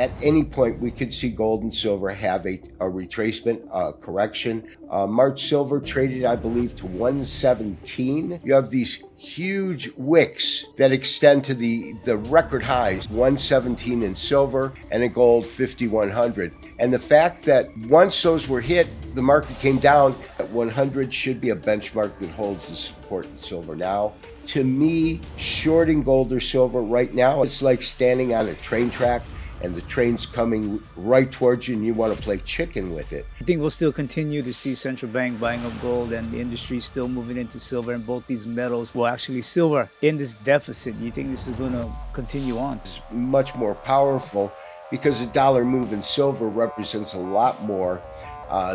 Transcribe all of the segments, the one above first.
At any point, we could see gold and silver have a retracement, correction. March silver traded, I believe, to 117. You have these huge wicks that extend to the record highs, 117 in silver and in gold 5100. And the fact that once those were hit, the market came down. At 100 should be a benchmark that holds the support in silver now. To me, shorting gold or silver right now, it's like standing on a train track and the train's coming right towards you and you want to play chicken with it. I think we'll still continue to see central bank buying of gold and the industry still moving into silver, and both these metals, well, actually silver in this deficit. You think this is going to continue on? It's much more powerful because a dollar move in silver represents a lot more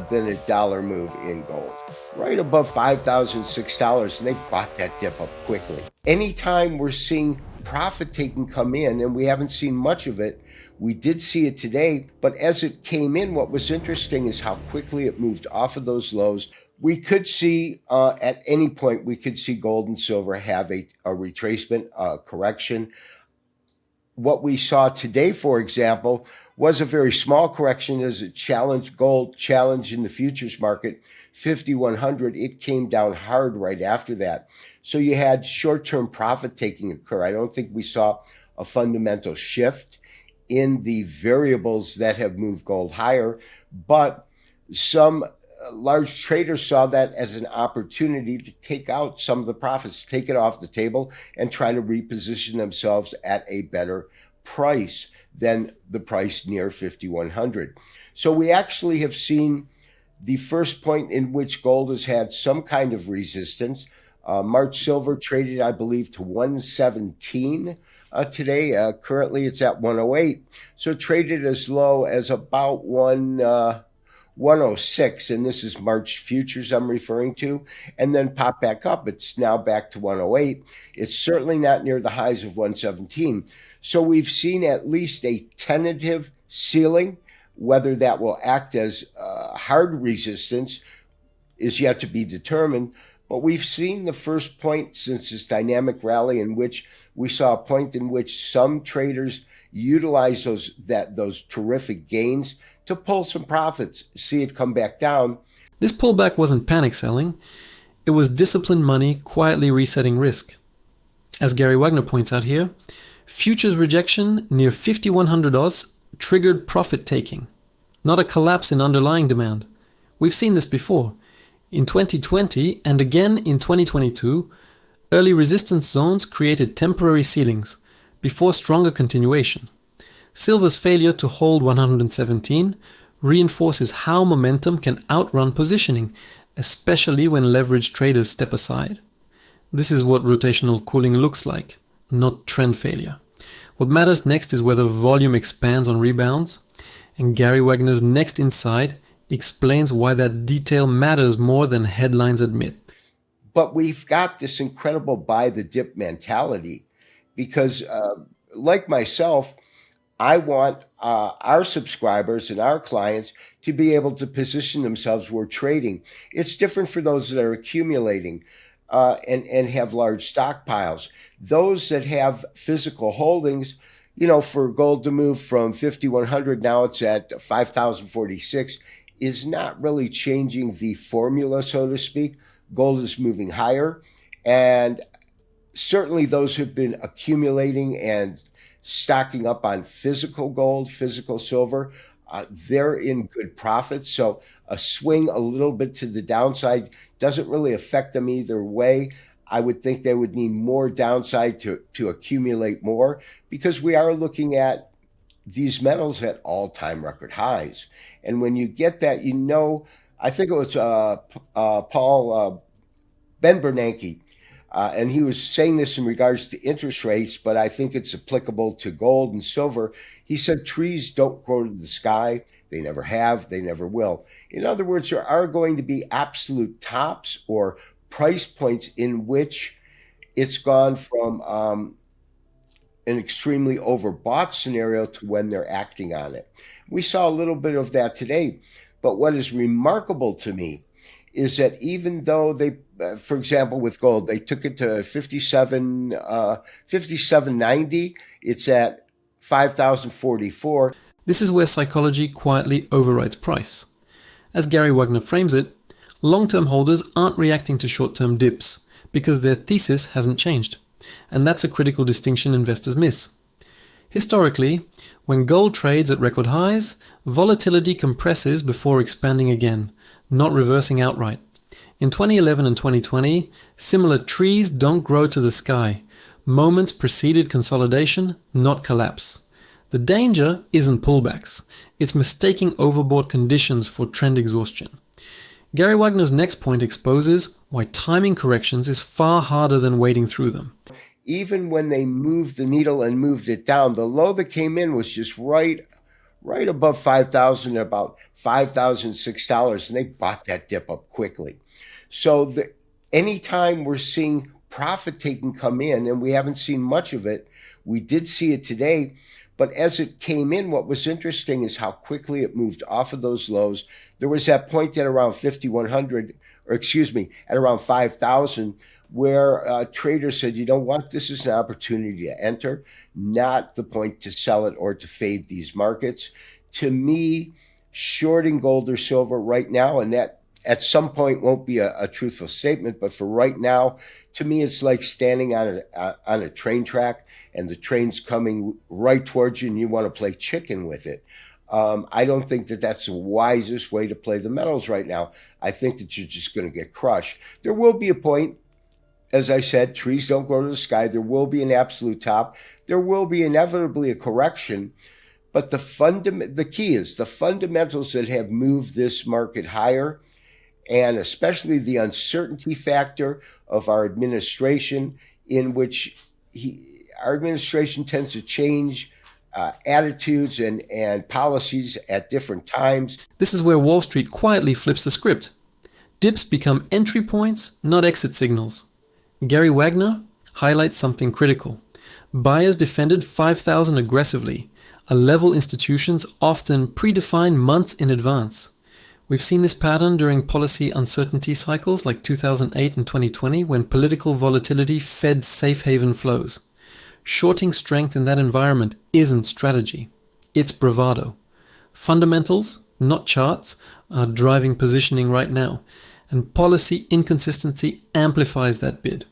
than a dollar move in gold. Right above $5,000, $6, and they bought that dip up quickly. Anytime we're seeing profit taking come in, and we haven't seen much of it, we did see it today, but as it came in, what was interesting is how quickly it moved off of those lows. We could see, at any point, we could see gold and silver have a retracement, correction. What we saw today, for example, was a very small correction as it challenged gold, challenged in the futures market, 5,100. It came down hard right after that. So you had short-term profit taking occur. I don't think we saw a fundamental shift in the variables that have moved gold higher, but some large traders saw that as an opportunity to take out some of the profits, take it off the table and try to reposition themselves at a better price than the price near 5,100. So we actually have seen the first point in which gold has had some kind of resistance. March silver traded, I believe, to 117 today. Currently, it's at 108. So traded as low as about 106, and this is March futures I'm referring to, and then pop back up. It's now back to 108. It's certainly not near the highs of 117. So we've seen at least a tentative ceiling. Whether that will act as hard resistance is yet to be determined. But we've seen the first point since this dynamic rally in which we saw a point in which some traders utilize those terrific gains to pull some profits, see it come back down. This pullback wasn't panic selling. It was disciplined money quietly resetting risk. As Gary Wagner points out here, futures rejection near 5,100 Oz triggered profit taking, not a collapse in underlying demand. We've seen this before. In 2020 and again in 2022, early resistance zones created temporary ceilings before stronger continuation. Silver's failure to hold 117 reinforces how momentum can outrun positioning, especially when leveraged traders step aside. This is what rotational cooling looks like, not trend failure. What matters next is whether volume expands on rebounds, and Gary Wagner's next insight explains why that detail matters more than headlines admit. But we've got this incredible buy the dip mentality because, like myself, I want our subscribers and our clients to be able to position themselves where trading. It's different for those that are accumulating and have large stockpiles. Those that have physical holdings, for gold to move from 5,100, now it's at 5,046, is not really changing the formula, so to speak. Gold is moving higher. And certainly those who've been accumulating and stocking up on physical gold, physical silver, they're in good profits. So a swing a little bit to the downside doesn't really affect them either way. I would think they would need more downside to accumulate more, because we are looking at these metals at all-time record highs. And when you get that, I think it was Ben Bernanke, and he was saying this in regards to interest rates, but I think it's applicable to gold and silver. He said trees don't grow to the sky. They never have. They never will. In other words, there are going to be absolute tops or price points in which it's gone from an extremely overbought scenario to when they're acting on it. We saw a little bit of that today. But what is remarkable to me is that even though they, for example, with gold, they took it to 57.90, it's at 5,044. This is where psychology quietly overrides price. As Gary Wagner frames it, long-term holders aren't reacting to short-term dips because their thesis hasn't changed, and that's a critical distinction investors miss. Historically, when gold trades at record highs, volatility compresses before expanding again, not reversing outright. In 2011 and 2020, similar trees don't grow to the sky. Moments preceded consolidation, not collapse. The danger isn't pullbacks, it's mistaking overbought conditions for trend exhaustion. Gary Wagner's next point exposes why timing corrections is far harder than wading through them. Even when they moved the needle and moved it down, the low that came in was just right above 5,000, about $5,006, and they bought that dip up quickly. So anytime we're seeing profit taking come in, and we haven't seen much of it, we did see it today, but as it came in, what was interesting is how quickly it moved off of those lows. There was that point at around 5,100, or excuse me, at around 5,000, where traders said, you know what, this is an opportunity to enter, not the point to sell it or to fade these markets. To me, shorting gold or silver right now, and that at some point won't be a truthful statement, but for right now, to me, it's like standing on a train track and the train's coming right towards you and you want to play chicken with it. I don't think that that's the wisest way to play the metals right now. I think that you're just going to get crushed. There will be a point, as I said, trees don't grow to the sky. There will be an absolute top. There will be inevitably a correction. But the key is the fundamentals that have moved this market higher, and especially the uncertainty factor of our administration, in which our administration tends to change attitudes and policies at different times. This is where Wall Street quietly flips the script. Dips become entry points, not exit signals. Gary Wagner highlights something critical. Buyers defended 5,000 aggressively, a level institutions often predefine months in advance. We've seen this pattern during policy uncertainty cycles like 2008 and 2020 when political volatility fed safe haven flows. Shorting strength in that environment isn't strategy, it's bravado. Fundamentals, not charts, are driving positioning right now, and policy inconsistency amplifies that bid.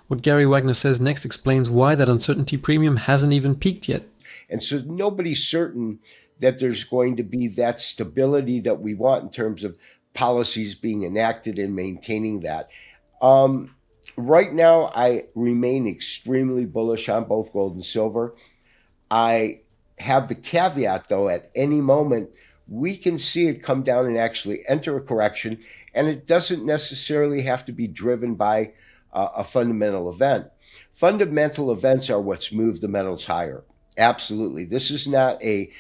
What Gary Wagner says next explains why that uncertainty premium hasn't even peaked yet. And so nobody's certain that there's going to be that stability that we want in terms of policies being enacted and maintaining that. Right now, I remain extremely bullish on both gold and silver. I have the caveat, though, at any moment, we can see it come down and actually enter a correction, and it doesn't necessarily have to be driven by a fundamental event. Fundamental events are what's moved the metals higher. Absolutely. This is not a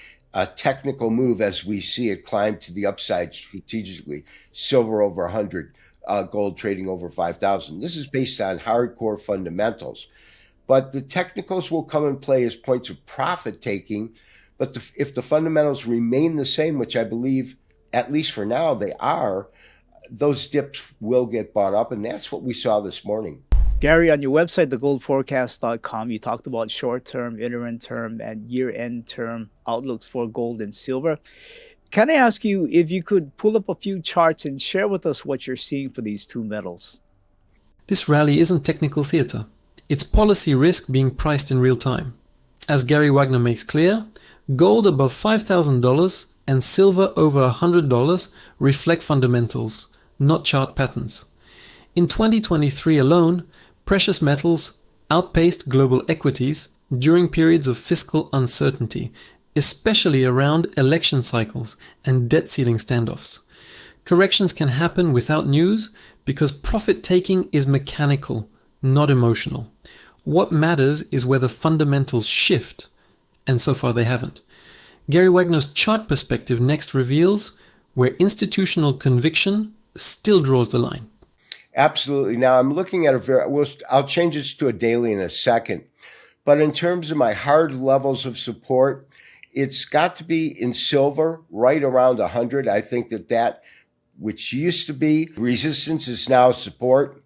technical move as we see it climb to the upside strategically. Silver over 100, gold trading over 5,000. This is based on hardcore fundamentals. But the technicals will come and play as points of profit taking. But if the fundamentals remain the same, which I believe, at least for now, they are, those dips will get bought up. And that's what we saw this morning. Gary, on your website, thegoldforecast.com, you talked about short-term, interim term, and year-end term outlooks for gold and silver. Can I ask you if you could pull up a few charts and share with us what you're seeing for these two metals? This rally isn't technical theater. It's policy risk being priced in real time. As Gary Wagner makes clear, gold above $5,000 and silver over $100 reflect fundamentals, not chart patterns. In 2023 alone, precious metals outpaced global equities during periods of fiscal uncertainty, especially around election cycles and debt ceiling standoffs. Corrections can happen without news because profit-taking is mechanical, not emotional. What matters is whether fundamentals shift, and so far they haven't. Gary Wagner's chart perspective next reveals where institutional conviction still draws the line. Absolutely. Now I'm looking at I'll change this to a daily in a second. But in terms of my hard levels of support, it's got to be in silver right around 100. I think that which used to be resistance is now support.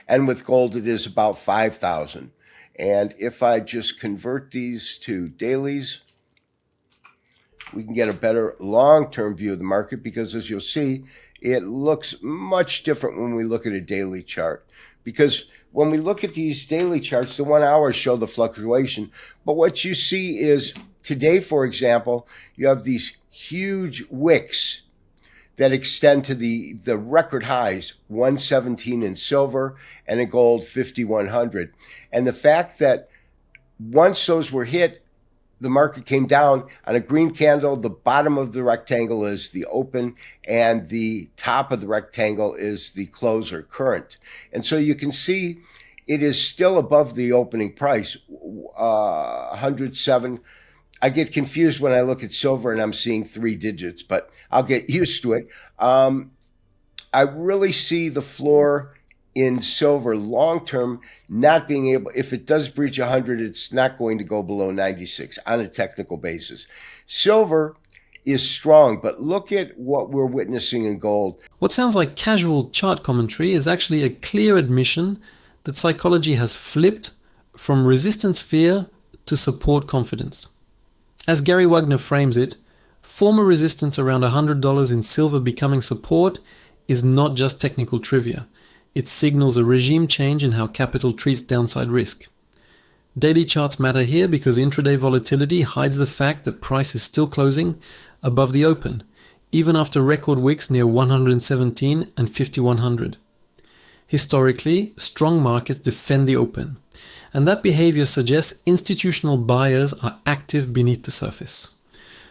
And with gold, it is about 5,000. And if I just convert these to dailies, we can get a better long-term view of the market, because as you'll see, it looks much different when we look at a daily chart. Because when we look at these daily charts, the 1 hour show the fluctuation. But what you see is today, for example, you have these huge wicks that extend to the record highs, 117 in silver and in gold, 5,100. And the fact that once those were hit, the market came down on a green candle. The bottom of the rectangle is the open, and the top of the rectangle is the close or current. And so you can see it is still above the opening price, 107. I get confused when I look at silver and I'm seeing 3 digits, but I'll get used to it. I really see the floor in silver long-term not being able, if it does breach 100, it's not going to go below 96 on a technical basis. Silver is strong, but look at what we're witnessing in gold. What sounds like casual chart commentary is actually a clear admission that psychology has flipped from resistance fear to support confidence. As Gary Wagner frames it, former resistance around $100 in silver becoming support is not just technical trivia. It signals a regime change in how capital treats downside risk. Daily charts matter here because intraday volatility hides the fact that price is still closing above the open, even after record wicks near 117 and 5,100. Historically, strong markets defend the open, and that behavior suggests institutional buyers are active beneath the surface.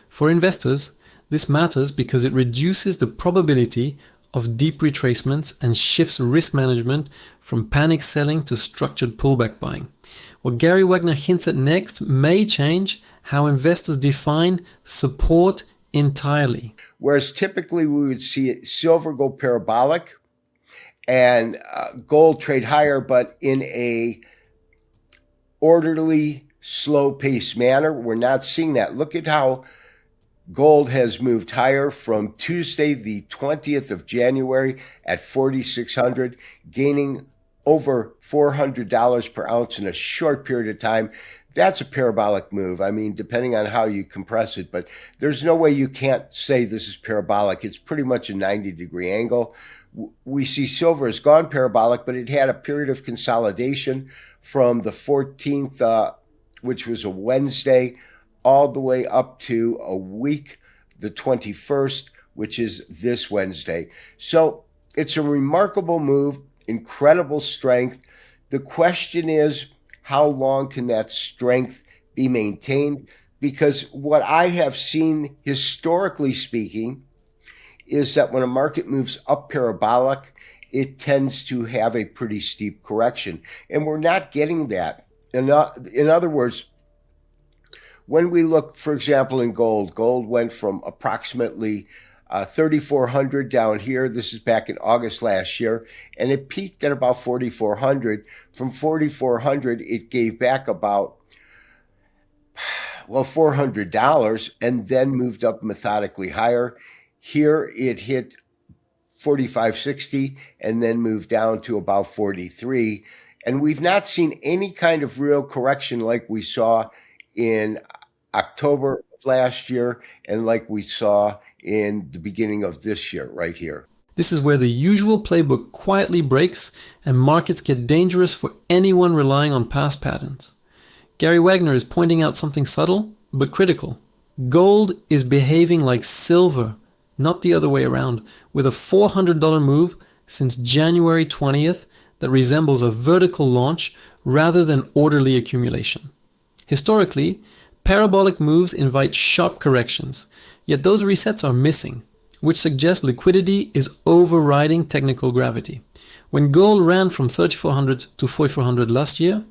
For investors, this matters because it reduces the probability of deep retracements and shifts risk management from panic selling to structured pullback buying. What Gary Wagner hints at next may change how investors define support entirely. Whereas typically we would see silver go parabolic and gold trade higher, but in a orderly, slow-paced manner. We're not seeing that. Look at how gold has moved higher from Tuesday, the 20th of January at 4,600, gaining over $400 per ounce in a short period of time. That's a parabolic move. I mean, depending on how you compress it, but there's no way you can't say this is parabolic. It's pretty much a 90-degree angle. We see silver has gone parabolic, but it had a period of consolidation from the 14th, which was a Wednesday, all the way up to a week, the 21st, which is this Wednesday. So it's a remarkable move, incredible strength. The question is, how long can that strength be maintained? Because what I have seen, historically speaking, is that when a market moves up parabolic, it tends to have a pretty steep correction. And we're not getting that. In other words, when we look, for example, in gold went from approximately 3,400 down here. This is back in August last year, and it peaked at about 4,400. From 4,400, it gave back about, $400 and then moved up methodically higher. Here it hit 45.60 and then moved down to about 43. And we've not seen any kind of real correction like we saw in October of last year and like we saw in the beginning of this year, right here. This is where the usual playbook quietly breaks and markets get dangerous for anyone relying on past patterns. Gary Wagner is pointing out something subtle but critical. Gold is behaving like silver, not the other way around, with a $400 move since January 20th that resembles a vertical launch rather than orderly accumulation. Historically, parabolic moves invite sharp corrections, yet those resets are missing, which suggests liquidity is overriding technical gravity. When gold ran from 3,400 to 4,400 last year,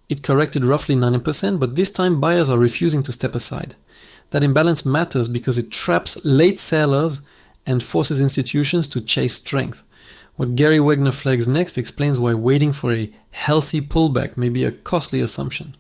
it corrected roughly 9%, but this time buyers are refusing to step aside. That imbalance matters because it traps late sellers and forces institutions to chase strength. What Gary Wagner flags next explains why waiting for a healthy pullback may be a costly assumption.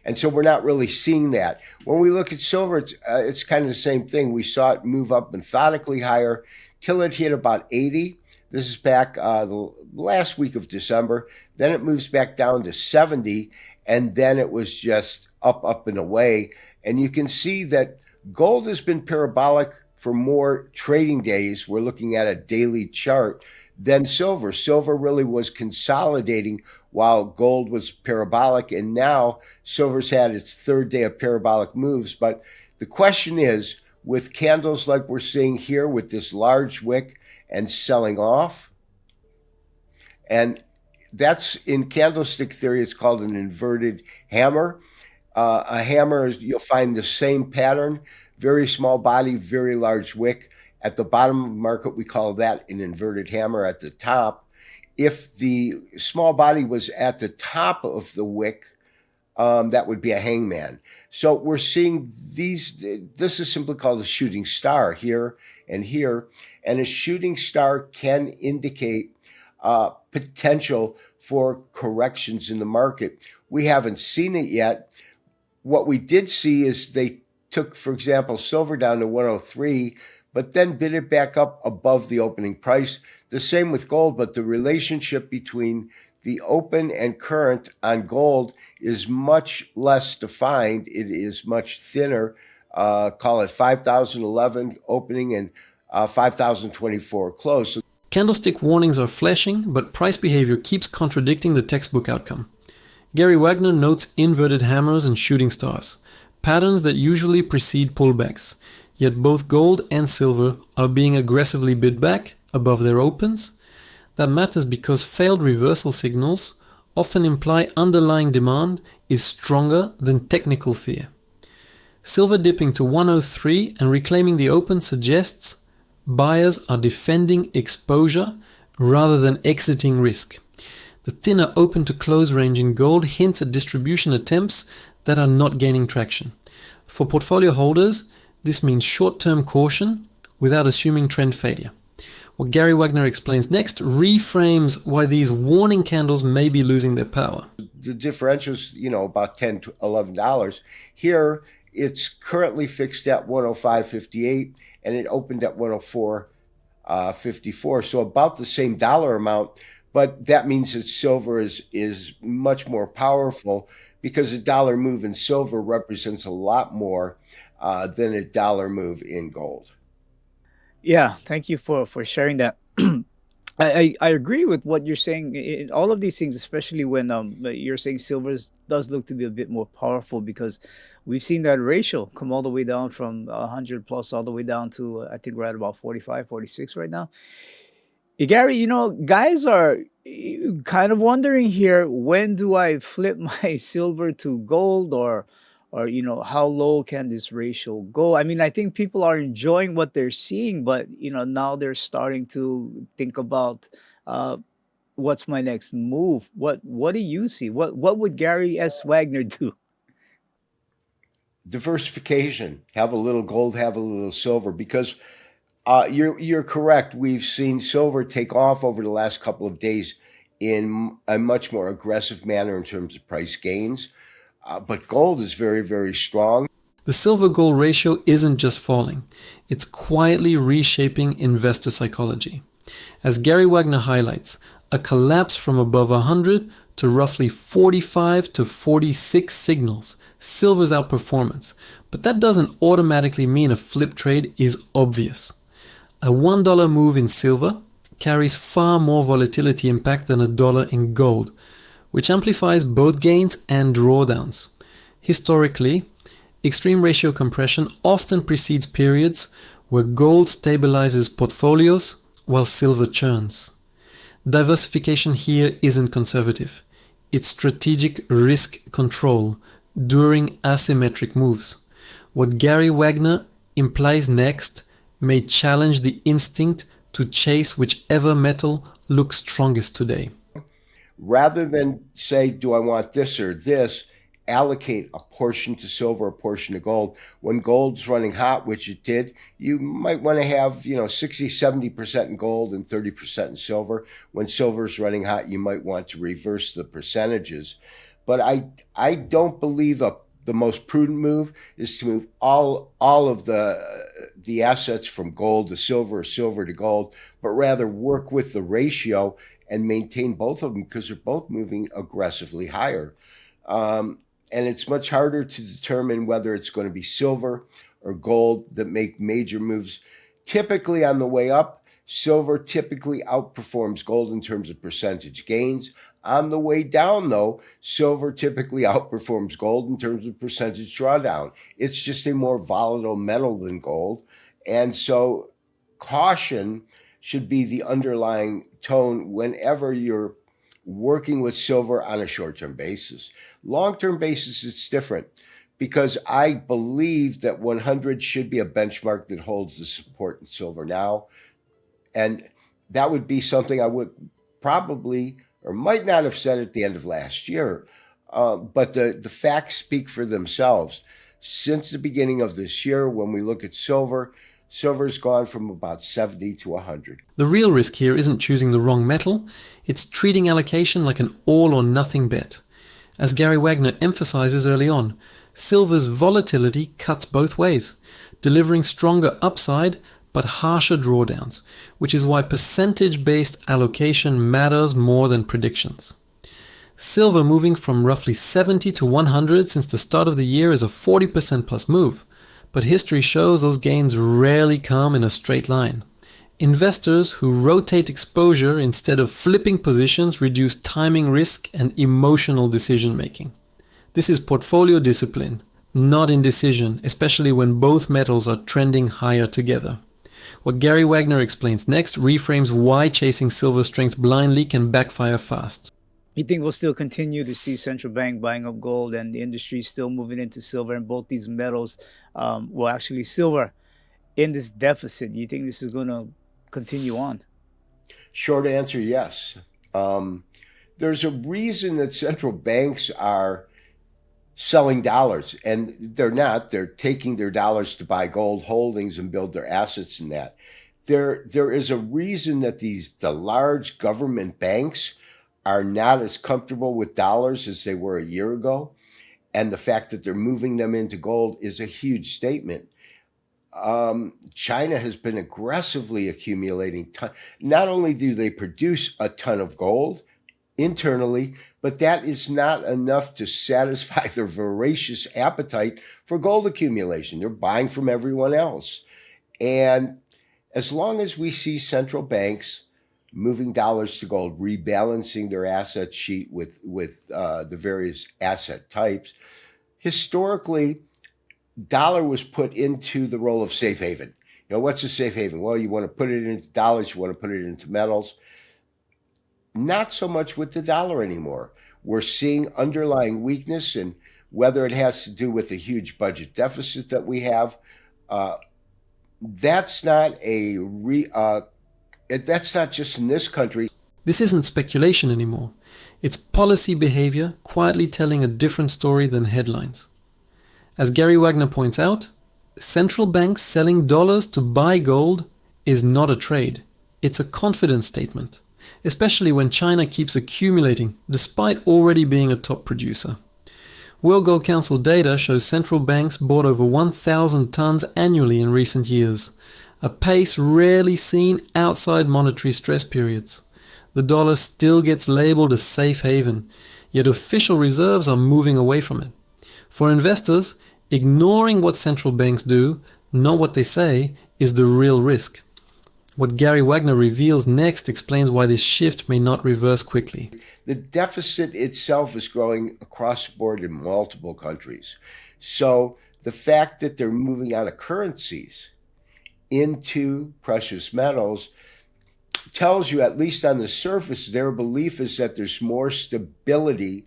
And so we're not really seeing that. When we look at silver, it's kind of the same thing. We saw it move up methodically higher till it hit about 80. This is back the last week of December. Then it moves back down to 70, and then it was just up and away. And you can see that Gold has been parabolic for more trading days. We're looking at a daily chart than silver. Silver really was consolidating while gold was parabolic, and now silver's had its third day of parabolic moves. But the question is, with candles like we're seeing here with this large wick and selling off, and that's in candlestick theory, it's called an inverted hammer. A hammer, you'll find the same pattern, very small body, very large wick. At the bottom of the market, we call that an inverted hammer. At the top, if the small body was at the top of the wick, that would be a hangman. So we're seeing these, this is simply called a shooting star here and here. And a shooting star can indicate potential for corrections in the market. We haven't seen it yet. What we did see is they took, for example, silver down to 103, but then bid it back up above the opening price. The same with gold, but the relationship between the open and current on gold is much less defined. It is much thinner. Call it 5,011 opening and 5,024 close. So Candlestick warnings are flashing, but price behavior keeps contradicting the textbook outcome. Gary Wagner notes inverted hammers and shooting stars, patterns that usually precede pullbacks, yet both gold and silver are being aggressively bid back above their opens. That matters because failed reversal signals often imply underlying demand is stronger than technical fear. Silver dipping to 103 and reclaiming the open suggests buyers are defending exposure rather than exiting risk. The thinner open to close range in gold hints at distribution attempts that are not gaining traction. For portfolio holders, this means short-term caution without assuming trend failure. What Gary Wagner explains next reframes why these warning candles may be losing their power. The differential's, about $10 to $11. Here, it's currently fixed at 105.58, and it opened at 104.54. So about the same dollar amount, but that means that silver is much more powerful because a dollar move in silver represents a lot more than a dollar move in gold. Yeah, thank you for sharing that. I agree with what you're saying in all of these things, especially when you're saying silver does look to be a bit more powerful because we've seen that ratio come all the way down from 100 plus all the way down to I think we're at about 45, 46 right now. Gary, guys are kind of wondering here, when do I flip my silver to gold, or how low can this ratio go? I mean, I think people are enjoying what they're seeing, but now they're starting to think about what's my next move. What do you see? What would Gary S. Wagner do? Diversification. Have a little gold, have a little silver, because you're correct. We've seen silver take off over the last couple of days in a much more aggressive manner in terms of price gains. But gold is very, very strong. The silver-gold ratio isn't just falling, it's quietly reshaping investor psychology. As Gary Wagner highlights, a collapse from above 100 to roughly 45 to 46 signals silver's outperformance, but that doesn't automatically mean a flip trade is obvious. A $1 move in silver carries far more volatility impact than a dollar in gold, which amplifies both gains and drawdowns. Historically, extreme ratio compression often precedes periods where gold stabilizes portfolios while silver churns. Diversification here isn't conservative. It's strategic risk control during asymmetric moves. What Gary Wagner implies next may challenge the instinct to chase whichever metal looks strongest today. Rather than say, do I want this or this, allocate a portion to silver, a portion to gold. When gold's running hot, which it did, you might want to have, 60, 70% in gold and 30% in silver. When silver's running hot, you might want to reverse the percentages. But I don't believe the most prudent move is to move all of the assets from gold to silver or silver to gold, but rather work with the ratio and maintain both of them because they're both moving aggressively higher. And it's much harder to determine whether it's going to be silver or gold that make major moves typically on the way up. Silver typically outperforms gold in terms of percentage gains. On the way down, though, silver typically outperforms gold in terms of percentage drawdown. It's just a more volatile metal than gold. And so caution should be the underlying tone whenever you're working with silver on a short-term basis. Long-term basis, it's different because I believe that 100 should be a benchmark that holds the support in silver now. And that would be something I would probably or might not have said at the end of last year. But the facts speak for themselves. Since the beginning of this year, when we look at silver, silver's gone from about 70 to 100. The real risk here isn't choosing the wrong metal, it's treating allocation like an all or nothing bet. As Gary Wagner emphasizes early on, silver's volatility cuts both ways, delivering stronger upside but harsher drawdowns, which is why percentage-based allocation matters more than predictions. Silver moving from roughly 70 to 100 since the start of the year is a 40% plus move, but history shows those gains rarely come in a straight line. Investors who rotate exposure instead of flipping positions reduce timing risk and emotional decision making. This is portfolio discipline, not indecision, especially when both metals are trending higher together. What Gary Wagner explains next reframes why chasing silver strength blindly can backfire fast. You think we'll still continue to see central bank buying up gold and the industry still moving into silver, and both these metals, well, actually silver in this deficit? Do you think this is going to continue on? Short answer, yes. There's a reason that central banks are selling dollars, and they're not. They're taking their dollars to buy gold holdings and build their assets in that. There is a reason that the large government banks are not as comfortable with dollars as they were a year ago. And the fact that they're moving them into gold is a huge statement. China has been aggressively accumulating. Not only do they produce a ton of gold internally, but that is not enough to satisfy their voracious appetite for gold accumulation. They're buying from everyone else. And as long as we see central banks moving dollars to gold, rebalancing their asset sheet with the various asset types, historically, dollar was put into the role of safe haven. You know, what's a safe haven? Well, you want to put it into dollars, you want to put it into metals. Not so much with the dollar anymore. We're seeing underlying weakness, and whether it has to do with the huge budget deficit that we have, that's not that's not just in this country. This isn't speculation anymore. It's policy behavior quietly telling a different story than headlines. As Gary Wagner points out, central banks selling dollars to buy gold is not a trade. It's a confidence statement, especially when China keeps accumulating despite already being a top producer. World Gold Council data shows central banks bought over 1,000 tons annually in recent years, a pace rarely seen outside monetary stress periods. The dollar still gets labeled a safe haven, yet official reserves are moving away from it. For investors, ignoring what central banks do, not what they say, is the real risk. What Gary Wagner reveals next explains why this shift may not reverse quickly. The deficit itself is growing across the board in multiple countries. So the fact that they're moving out of currencies into precious metals tells you, at least on the surface, their belief is that there's more stability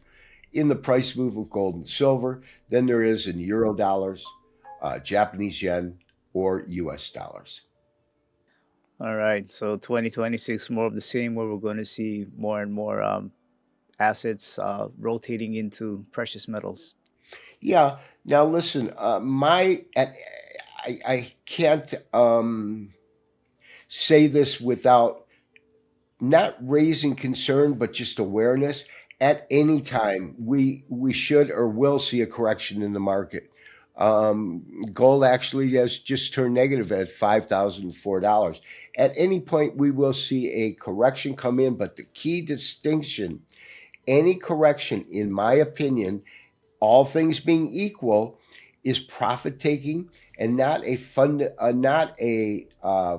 in the price move of gold and silver than there is in euro dollars, Japanese yen, or US dollars. All right. So 2026, more of the same, where we're going to see more and more assets rotating into precious metals. Yeah. Now, listen, I can't say this without not raising concern, but just awareness. At any time, we should or will see a correction in the market. Gold actually has just turned negative at $5,004. At any point, we will see a correction come in, but the key distinction, any correction, in my opinion, all things being equal, is profit taking and not a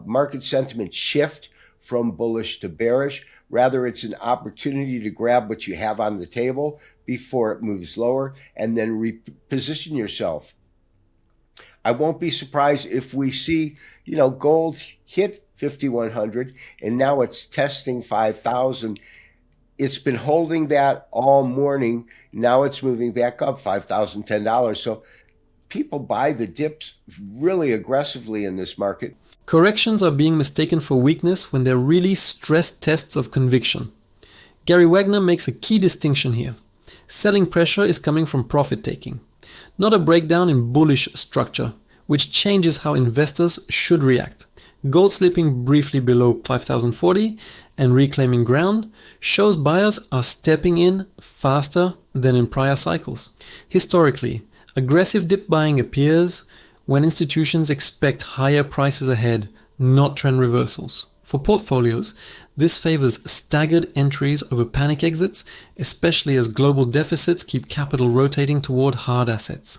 market sentiment shift from bullish to bearish. Rather, it's an opportunity to grab what you have on the table before it moves lower and then reposition yourself. I won't be surprised if we see, gold hit 5,100 and now it's testing 5,000. It's been holding that all morning. Now it's moving back up $5,010. So people buy the dips really aggressively in this market. Corrections are being mistaken for weakness when they're really stress tests of conviction. Gary Wagner makes a key distinction here. Selling pressure is coming from profit taking, not a breakdown in bullish structure, which changes how investors should react. Gold slipping briefly below 5,040 and reclaiming ground shows buyers are stepping in faster than in prior cycles. Historically, aggressive dip buying appears when institutions expect higher prices ahead, not trend reversals. For portfolios, this favors staggered entries over panic exits, especially as global deficits keep capital rotating toward hard assets.